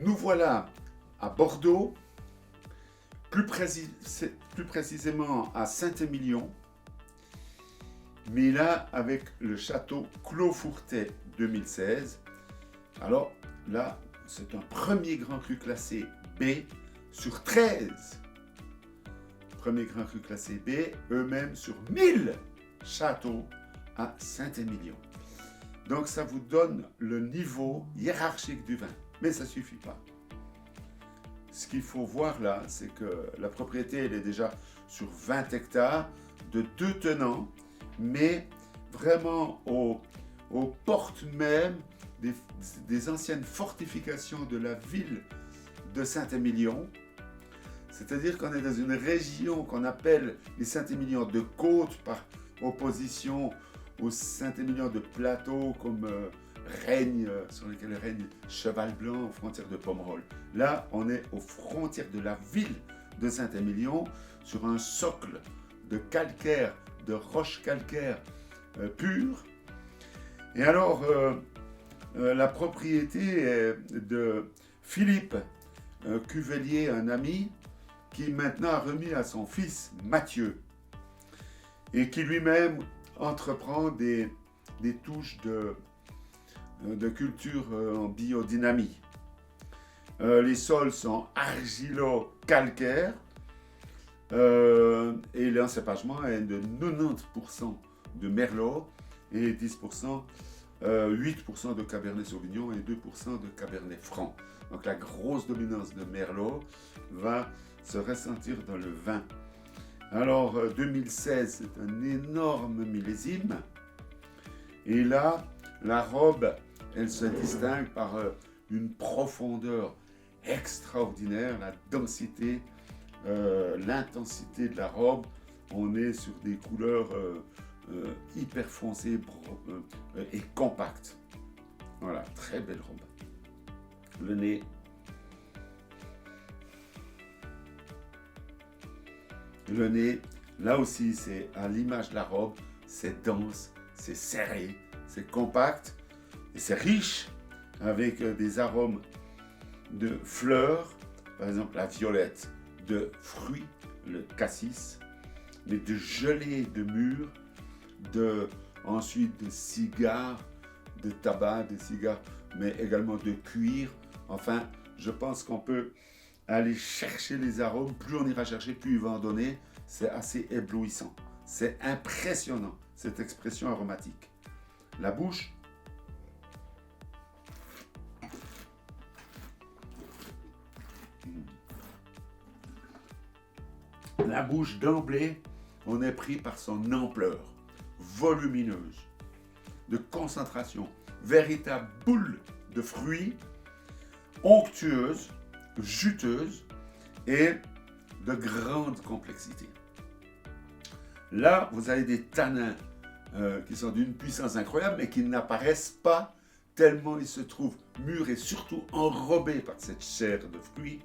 Nous voilà à Bordeaux, plus précisément à Saint-Émilion, mais là avec le château Clos-Fourtet 2016. Alors là, c'est un premier grand cru classé B sur 13. Premier grand cru classé B, eux-mêmes sur 1000 châteaux à Saint-Émilion. Donc ça vous donne le niveau hiérarchique du vin, mais ça ne suffit pas. Ce qu'il faut voir là, c'est que la propriété, elle est déjà sur 20 hectares de 2 tenants, mais vraiment aux portes même des anciennes fortifications de la ville de Saint-Émilion. C'est-à-dire qu'on est dans une région qu'on appelle les Saint-Émilion de côte par opposition aux Saint-Émilion de plateau comme sur lesquels règne Cheval Blanc aux frontières de Pomerol. Là, on est aux frontières de la ville de Saint-Émilion sur un socle de calcaire, de roches calcaires pures. Et alors, la propriété est de Philippe Cuvelier, un ami, qui maintenant a remis à son fils Mathieu et qui lui-même entreprend des touches de culture en biodynamie. Les sols sont argilo-calcaires et l'encépagement est de 90% de Merlot et 10%, 8% de Cabernet Sauvignon et 2% de Cabernet Franc. Donc la grosse dominance de Merlot va se ressentir dans le vin. Alors 2016, c'est un énorme millésime. Et là, la robe, elle se distingue par une profondeur extraordinaire, la densité, l'intensité de la robe. On est sur des couleurs hyper foncées et compactes. Voilà, très belle robe. Le nez. Le nez, là aussi, c'est à l'image de la robe, c'est dense, c'est serré, c'est compact et c'est riche avec des arômes de fleurs, par exemple la violette, de fruits, le cassis, mais de gelée de mûres, ensuite de cigares, de tabac, de cigares, mais également de cuir. Enfin, je pense qu'on peut aller chercher les arômes. Plus on ira chercher, plus il va en donner. C'est assez éblouissant. C'est impressionnant, cette expression aromatique. La bouche. La bouche d'emblée, on est pris par son ampleur, volumineuse, de concentration, véritable boule de fruits, onctueuse, juteuse et de grande complexité. Là, vous avez des tanins qui sont d'une puissance incroyable, mais qui n'apparaissent pas tellement ils se trouvent mûrs et surtout enrobés par cette chair de fruits,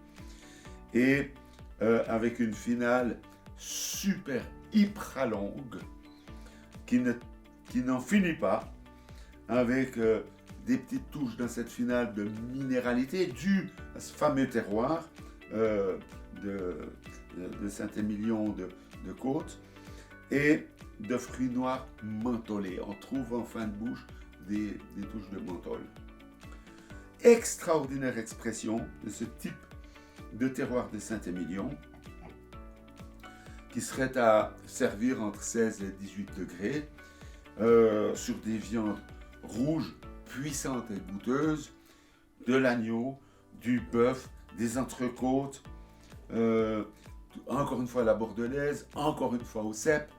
et avec une finale super hyper longue qui n'en finit pas, avec des petites touches dans cette finale de minéralité due à ce fameux terroir de Saint-Émilion de Côte et de fruits noirs mentholés. On trouve en fin de bouche des touches de menthol. Extraordinaire expression de ce type de terroir de Saint-Émilion qui serait à servir entre 16 et 18 degrés sur des viandes rouges puissantes et goûteuses, de l'agneau, du bœuf, des entrecôtes, encore une fois la bordelaise, encore une fois au cèpe,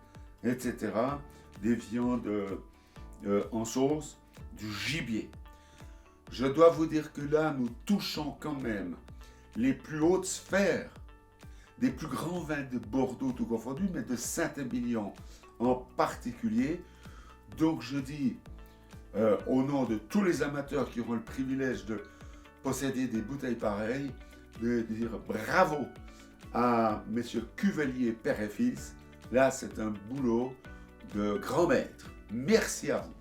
etc. Des viandes en sauce, du gibier. Je dois vous dire que là, nous touchons quand même les plus hautes sphères des plus grands vins de Bordeaux tout confondu, mais de Saint-Émilion en particulier. Donc je dis, au nom de tous les amateurs qui auront le privilège de posséder des bouteilles pareilles, de dire bravo à messieurs Cuvelier, père et fils. Là, c'est un boulot de grand maître. Merci à vous.